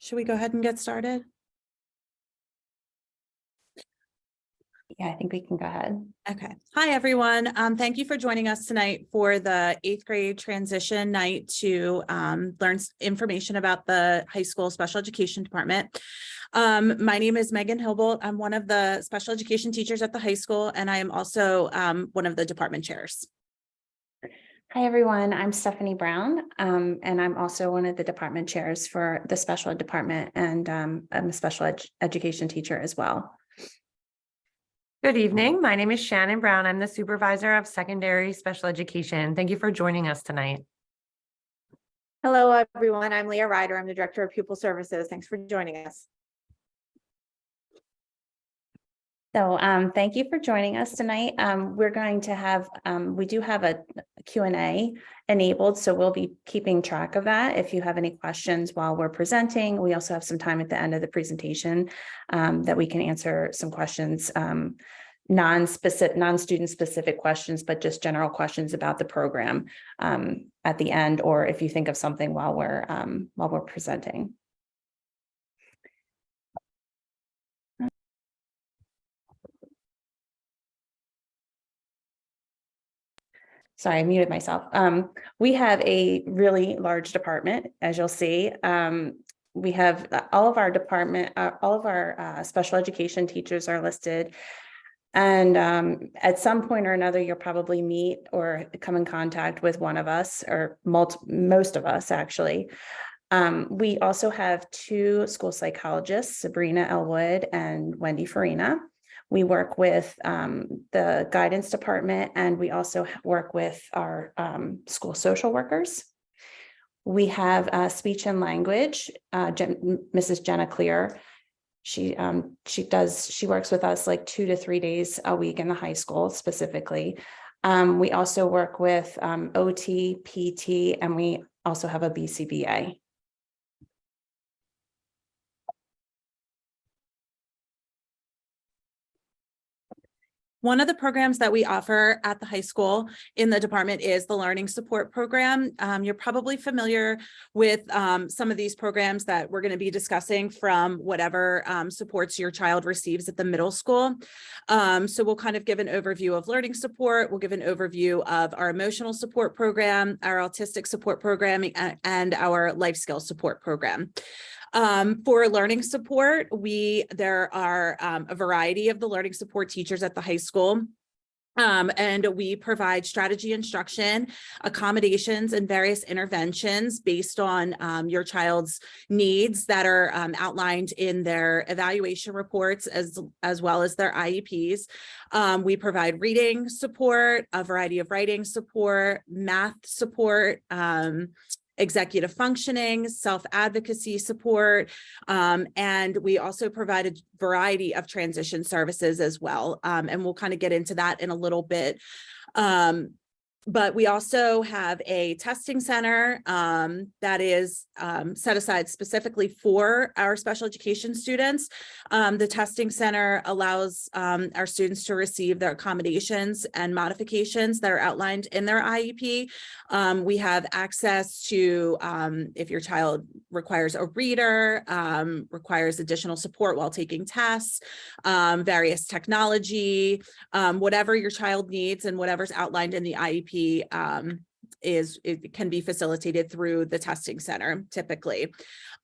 Should we go ahead and get started? Yeah, I think we can go ahead. Okay. Hi, everyone. Thank you for joining us tonight for the 8th grade transition night to learn information about the high school special education department. My name is Megan Hilbolt. I'm one of the special education teachers at the high school, and I am also one of the department chairs. Hi, everyone. I'm Stephanie Brown, and I'm also one of the department chairs for the special ed department, and I'm a special education teacher as well. Good evening. My name is Shannon Brown. I'm the supervisor of secondary special education. Thank you for joining us tonight. Hello, everyone. I'm Leah Ryder. I'm the director of pupil services. Thanks for joining us. So thank you for joining us tonight. We're going to have, we do have a Q&A enabled, so we'll be keeping track of that. If you have any questions while we're presenting, we also have some time at the end of the presentation that we can answer some questions, non-student specific questions, but just general questions about the program at the end, or if you think of something while we're presenting. Sorry, I muted myself. We have a really large department, as you'll see. We have all of our special education teachers are listed. And at some point or another, you'll probably meet or come in contact with one of us, or most of us, actually. We also have 2 school psychologists, Sabrina Elwood and Wendy Farina. We work with the guidance department, and we also work with our school social workers. We have speech and language, Mrs. Jenna Clear. She works with us like 2 to 3 days a week in the high school specifically. We also work with OT, PT, and we also have a BCBA. One of the programs that we offer at the high school in the department is the Learning Support Program. You're probably familiar with some of these programs that we're going to be discussing from whatever supports your child receives at the middle school. So we'll kind of give an overview of learning support. We'll give an overview of our emotional support program, our autistic support program, and our life skills support program. For learning support, there are a variety of the learning support teachers at the high school. And we provide strategy instruction, accommodations, and various interventions based on your child's needs that are outlined in their evaluation reports as well as their IEPs. We provide reading support, a variety of writing support, math support, executive functioning, self-advocacy support, and we also provide a variety of transition services as well. And we'll kind of get into that in a little bit. But we also have a testing center that is set aside specifically for our special education students. The testing center allows our students to receive their accommodations and modifications that are outlined in their IEP. We have access to, if your child requires a reader, requires additional support while taking tests, various technology, whatever your child needs and whatever's outlined in the IEP it can be facilitated through the testing center typically.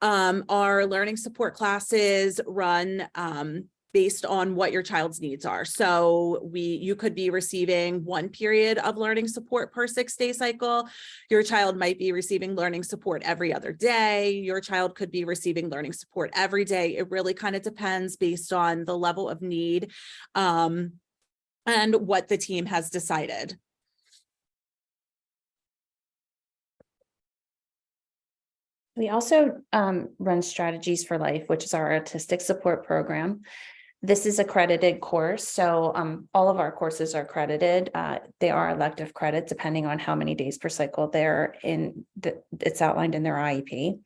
Our learning support classes run based on what your child's needs are. So you could be receiving 1 period of learning support per 6-day cycle. Your child might be receiving learning support every other day. Your child could be receiving learning support every day. It really kind of depends based on the level of need and what the team has decided. We also run Strategies for Life, which is our autistic support program. This is an accredited course, so all of our courses are accredited. They are elective credits depending on how many days per cycle they're in. It's outlined in their IEP.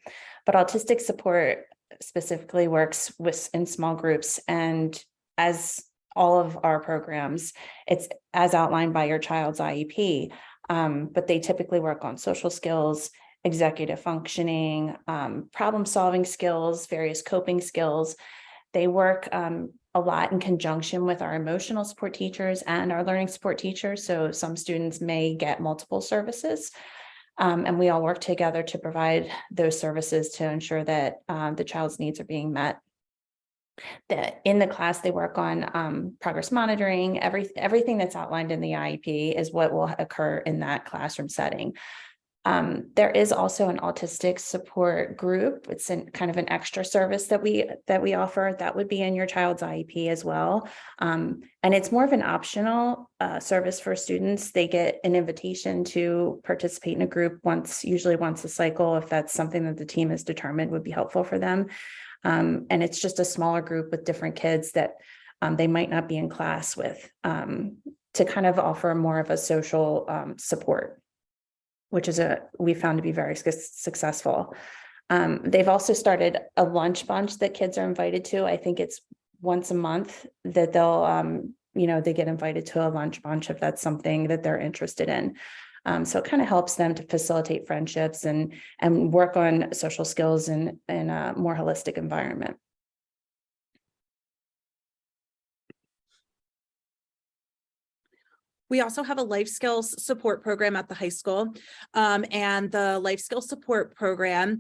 But autistic support specifically works in small groups, and as all of our programs, it's as outlined by your child's IEP. But they typically work on social skills, executive functioning, problem-solving skills, various coping skills. They work a lot in conjunction with our emotional support teachers and our learning support teachers. So some students may get multiple services. And we all work together to provide those services to ensure that the child's needs are being met. In the class, they work on progress monitoring. Everything that's outlined in the IEP is what will occur in that classroom setting. There is also an autistic support group. It's kind of an extra service that we offer that would be in your child's IEP as well. And it's more of an optional service for students. They get an invitation to participate in a group usually once a cycle, if that's something that the team has determined would be helpful for them. And it's just a smaller group with different kids that they might not be in class with, to kind of offer more of a social support, which is we found to be very successful. They've also started a lunch bunch that kids are invited to. I think it's once a month that they'll, they get invited to a lunch bunch if that's something that they're interested in. So it kind of helps them to facilitate friendships and work on social skills in a more holistic environment. We also have a life skills support program at the high school, and the life skills support program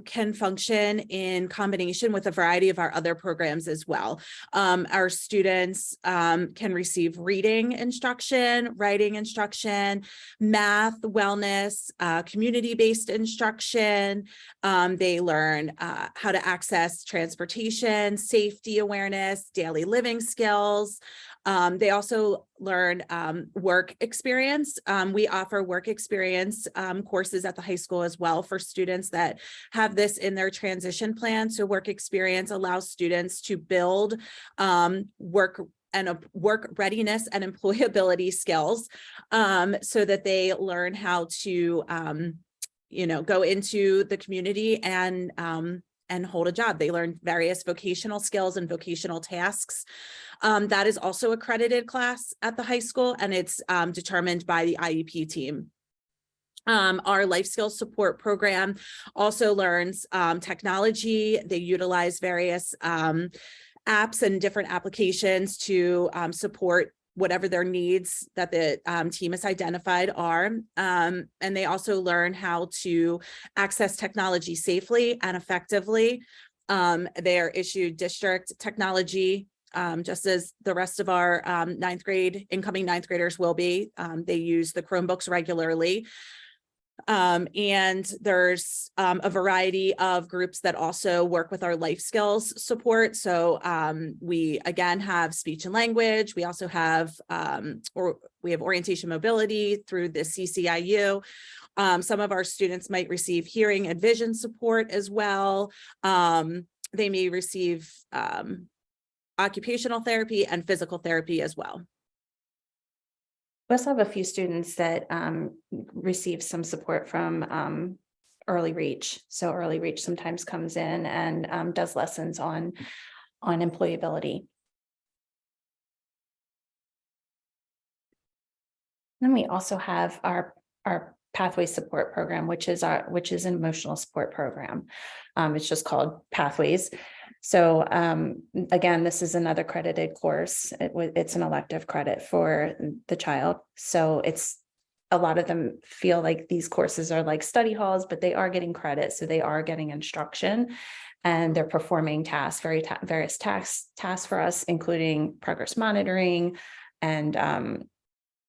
can function in combination with a variety of our other programs as well. Our students can receive reading instruction, writing instruction, math, wellness, community-based instruction. They learn how to access transportation, safety awareness, daily living skills. They also learn work experience. We offer work experience courses at the high school as well for students that have this in their transition plan. So work experience allows students to build work readiness and employability skills, so that they learn how to go into the community and hold a job. They learn various vocational skills and vocational tasks. That is also accredited class at the high school, and it's determined by the IEP team. Our life skills support program also learns technology. They utilize various apps and different applications to support whatever their needs that the team has identified are. And they also learn how to access technology safely and effectively. They are issued district technology, just as the rest of our incoming ninth graders will be. They use the Chromebooks regularly. And there's a variety of groups that also work with our life skills support. So we again have speech and language. We also have we have orientation mobility through the CCIU. Some of our students might receive hearing and vision support as well. They may receive occupational therapy and physical therapy as well. We also have a few students that receive some support from Early Reach. So Early Reach sometimes comes in and does lessons on employability. Then we also have our Pathway support program, which is an emotional support program. It's just called Pathways. So again, this is another credited course. It's an elective credit for the child. So a lot of them feel like these courses are like study halls, but they are getting credit. So they are getting instruction and they're performing tasks, various tasks for us, including progress monitoring and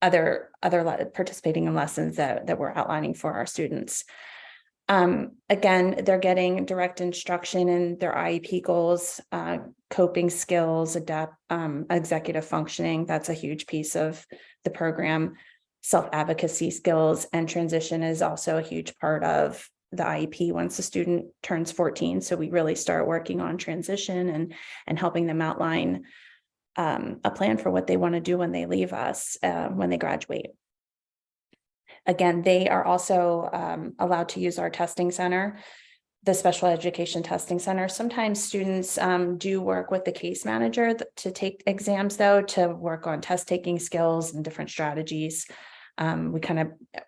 other participating in lessons that we're outlining for our students. Again, they're getting direct instruction in their IEP goals, coping skills, executive functioning. That's a huge piece of the program. Self-advocacy skills and transition is also a huge part of the IEP once the student turns 14. So we really start working on transition and helping them outline a plan for what they want to do when they leave us, when they graduate. Again, they are also allowed to use our testing center, the special education testing center. Sometimes students do work with the case manager to take exams, though, to work on test taking skills and different strategies.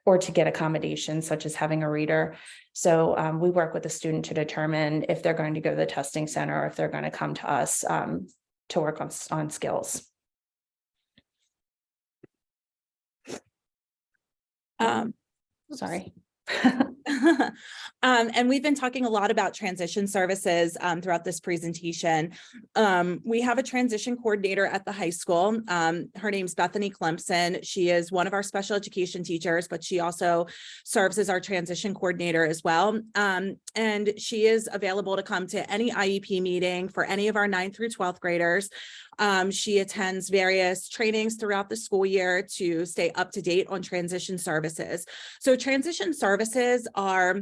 or to get accommodations such as having a reader. So we work with the student to determine if they're going to go to the testing center or if they're going to come to us to work on skills. Sorry. And we've been talking a lot about transition services throughout this presentation. We have a transition coordinator at the high school. Her name's Bethany Clemson. She is one of our special education teachers, but she also serves as our transition coordinator as well. And she is available to come to any IEP meeting for any of our 9th through 12th graders. She attends various trainings throughout the school year to stay up to date on transition services. So transition services are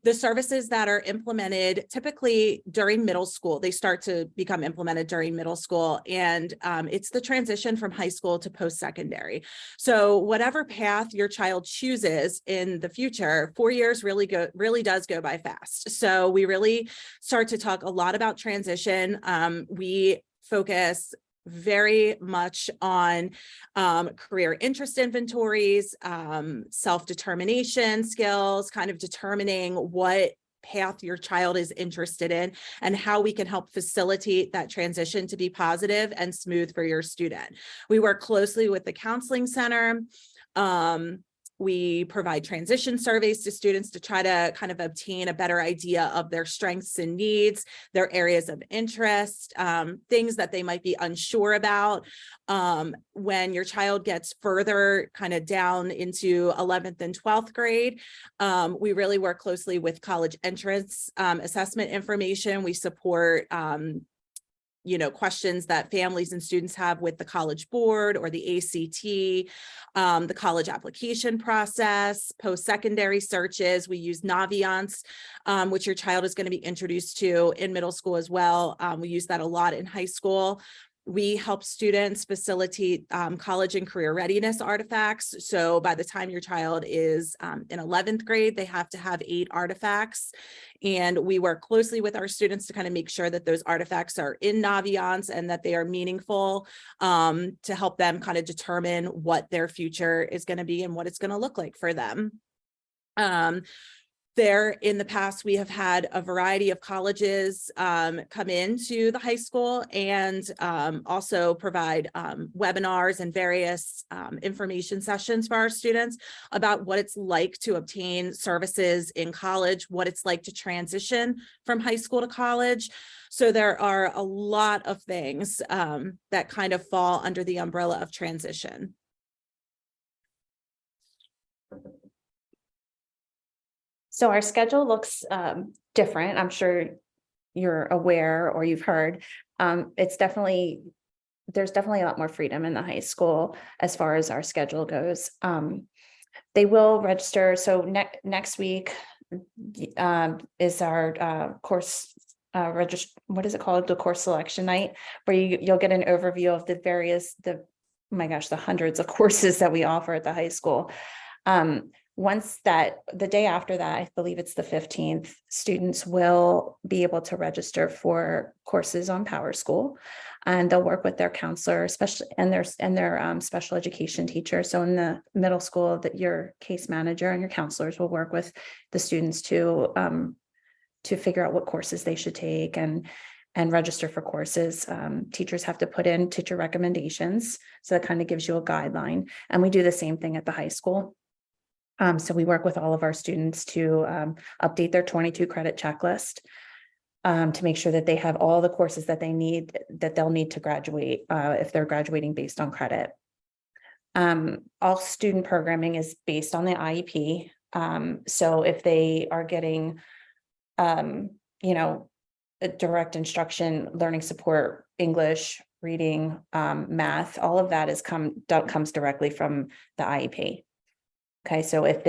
the services that are implemented typically during middle school. They start to become implemented during middle school, and it's the transition from high school to post-secondary. So whatever path your child chooses in the future, 4 years really does go by fast. So we really start to talk a lot about transition. We focus very much on career interest inventories, self-determination skills, kind of determining what path your child is interested in and how we can help facilitate that transition to be positive and smooth for your student. We work closely with the counseling center. We provide transition surveys to students to try to kind of obtain a better idea of their strengths and needs, their areas of interest, things that they might be unsure about. When your child gets further kind of down into 11th and 12th grade, we really work closely with college entrance assessment information. We support questions that families and students have with the College Board or the ACT, the college application process, post-secondary searches. We use Naviance, which your child is going to be introduced to in middle school as well. We use that a lot in high school. We help students facilitate college and career readiness artifacts. So by the time your child is in 11th grade, they have to have 8 artifacts. And we work closely with our students to kind of make sure that those artifacts are in Naviance and that they are meaningful to help them kind of determine what their future is going to be and what it's going to look like for them. There in the past, we have had a variety of colleges come into the high school and also provide webinars and various information sessions for our students about what it's like to obtain services in college, what it's like to transition from high school to college. So there are a lot of things that kind of fall under the umbrella of transition. So our schedule looks different. I'm sure you're aware or you've heard. There's definitely a lot more freedom in the high school as far as our schedule goes. They will register. So next week is our course what is it called? The course selection night, where you'll get an overview of the hundreds of courses that we offer at the high school. The day after that, I believe it's the 15th, students will be able to register for courses on PowerSchool, and they'll work with their counselor, especially and their special education teacher. So in the middle school, that your case manager and your counselors will work with the students to figure out what courses they should take and register for courses. Teachers have to put in teacher recommendations, so that kind of gives you a guideline. And we do the same thing at the high school. So we work with all of our students to update their 22 credit checklist to make sure that they have all the courses that they'll need to graduate if they're graduating based on credit. All student programming is based on the IEP. So if they are getting, a direct instruction, learning support, English, reading, math, all of that comes directly from the IEP. Okay, so if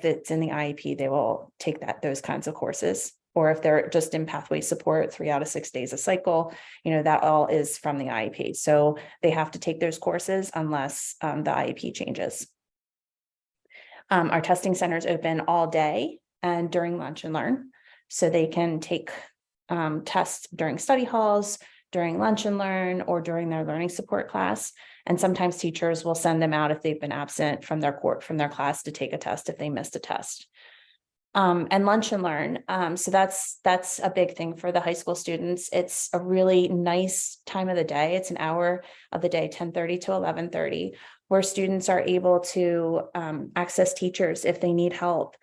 it's in the IEP, they will take those kinds of courses, or if they're just in pathway support, 3 out of 6 days a cycle, that all is from the IEP. So they have to take those courses unless the IEP changes. Our testing center is open all day and during lunch and learn, so they can take tests during study halls, during lunch and learn or during their learning support class. And sometimes teachers will send them out if they've been absent from their class to take a test if they missed a test. And lunch and learn. So that's a big thing for the high school students. It's a really nice time of the day. It's an hour of the day, 10:30 to 11:30, where students are able to access teachers if they need help.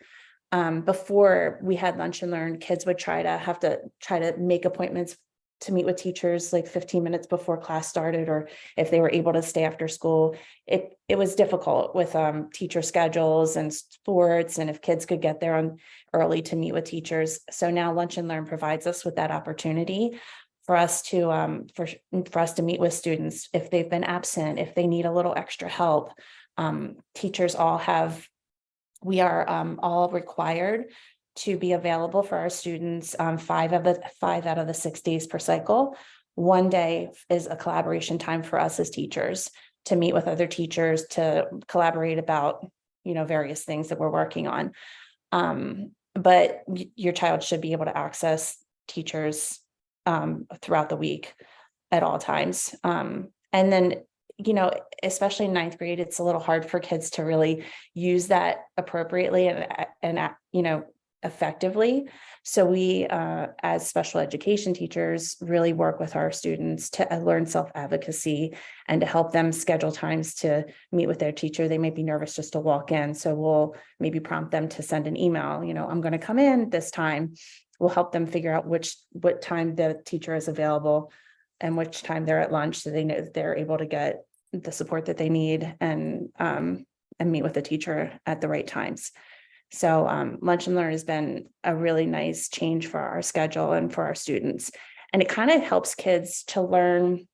Before we had lunch and learn, kids would try to make appointments to meet with teachers like 15 minutes before class started, or if they were able to stay after school. It was difficult with teacher schedules and sports, and if kids could get there on early to meet with teachers. So now lunch and learn provides us with that opportunity for us to for us to meet with students if they've been absent, if they need a little extra help. Teachers we are all required to be available for our students 5 out of the 6 days per cycle. One day is a collaboration time for us as teachers to meet with other teachers, to collaborate about, various things that we're working on. But your child should be able to access teachers throughout the week at all times. And then, especially in 9th grade, it's a little hard for kids to really use that appropriately and effectively. So we, as special education teachers, really work with our students to learn self-advocacy and to help them schedule times to meet with their teacher. They may be nervous just to walk in. So we'll maybe prompt them to send an email, I'm going to come in this time. We'll help them figure out what time the teacher is available and which time they're at lunch, so they know that they're able to get the support that they need and meet with the teacher at the right times. So lunch and learn has been a really nice change for our schedule and for our students. And it kind of helps kids to learn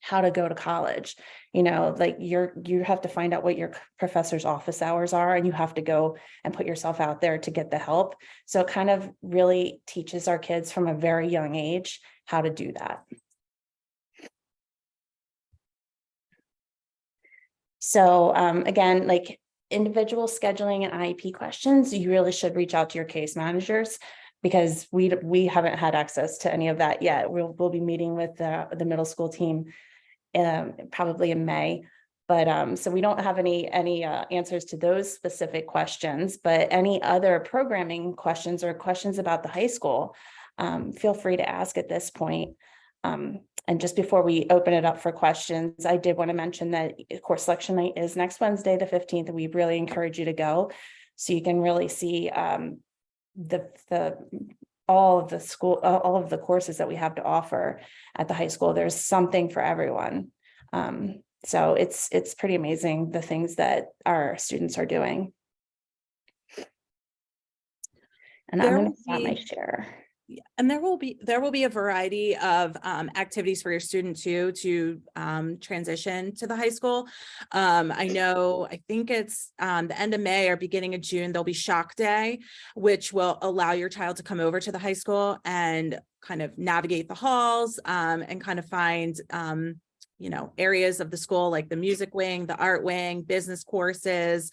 how to go to college. Like you have to find out what your professor's office hours are, and you have to go and put yourself out there to get the help. So it kind of really teaches our kids from a very young age how to do that. So again, like individual scheduling and IEP questions, you really should reach out to your case managers, because we haven't had access to any of that yet. We'll be meeting with the middle school team probably in May, but so we don't have any answers to those specific questions. But any other programming questions or questions about the high school, feel free to ask at this point. And just before we open it up for questions, I did want to mention that course selection night is next Wednesday, the 15th, and we really encourage you to go so you can really see all of the courses that we have to offer at the high school. There's something for everyone. So it's pretty amazing the things that our students are doing. And I'm going to stop my share. And there will be a variety of activities for your student too to transition to the high school. I think it's the end of May or beginning of June, there'll be Shock Day, which will allow your child to come over to the high school and kind of navigate the halls and kind of find areas of the school like the music wing, the art wing, business courses,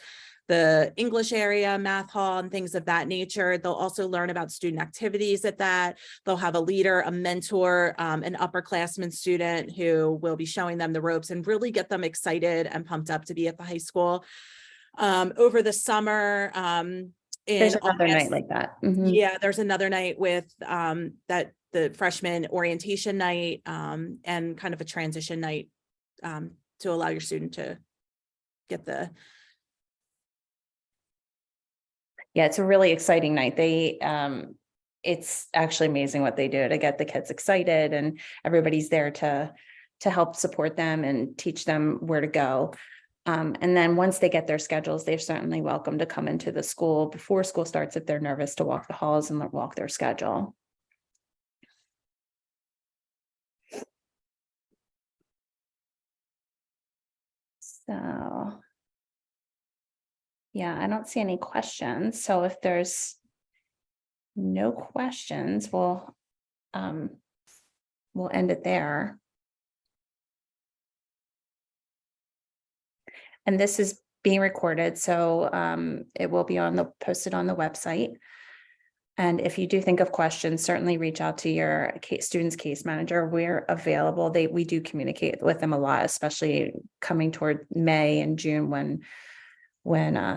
the English area, math hall, and things of that nature. They'll also learn about student activities at that. They'll have a leader, a mentor, an upperclassman student who will be showing them the ropes and really get them excited and pumped up to be at the high school. Over the summer, there's another night like that. Mm-hmm. Yeah, there's another night with the freshman orientation night and kind of a transition night to allow your student to get the. Yeah, it's a really exciting night. It's actually amazing what they do to get the kids excited, and everybody's there to help support them and teach them where to go. And then once they get their schedules, they're certainly welcome to come into the school before school starts if they're nervous to walk the halls and walk their schedule. So. Yeah, I don't see any questions. So if there's no questions, we'll end it there. And this is being recorded, so it will be posted on the website. And if you do think of questions, certainly reach out to your student's case manager. We're available. We do communicate with them a lot, especially coming toward May and June when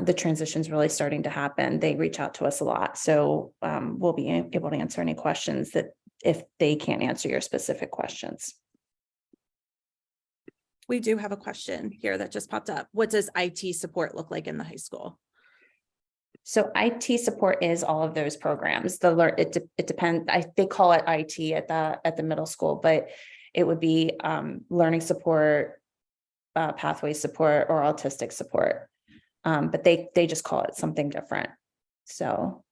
the transition's really starting to happen. They reach out to us a lot. So we'll be able to answer any questions that if they can't answer your specific questions. We do have a question here that just popped up. What does IT support look like in the high school? So IT support is all of those programs. It depends. They call it IT at the middle school, but it would be learning support, pathway support, or autistic support. But they just call it something different. So.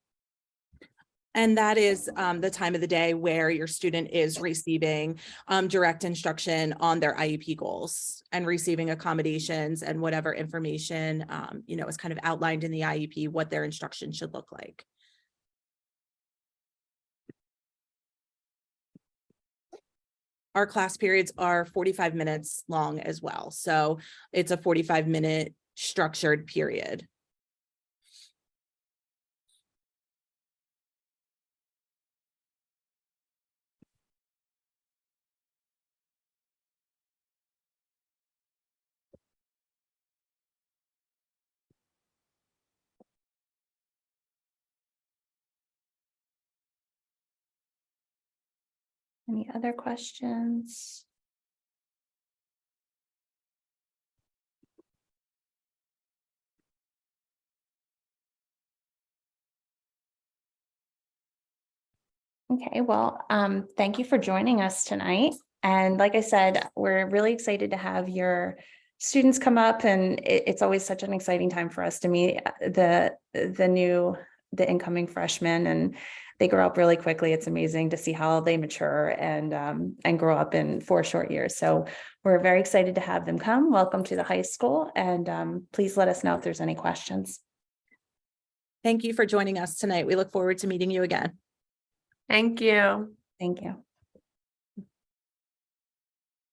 And that is the time of the day where your student is receiving direct instruction on their IEP goals and receiving accommodations and whatever information, is kind of outlined in the IEP, what their instruction should look like. Our class periods are 45 minutes long as well. So it's a 45-minute structured period. Any other questions? Okay, well, thank you for joining us tonight. And like I said, we're really excited to have your students come up, and it's always such an exciting time for us to meet the incoming freshmen, and they grow up really quickly. It's amazing to see how they mature and grow up in 4 short years. So we're very excited to have them come. Welcome to the high school, and please let us know if there's any questions. Thank you for joining us tonight. We look forward to meeting you again. Thank you. Thank you.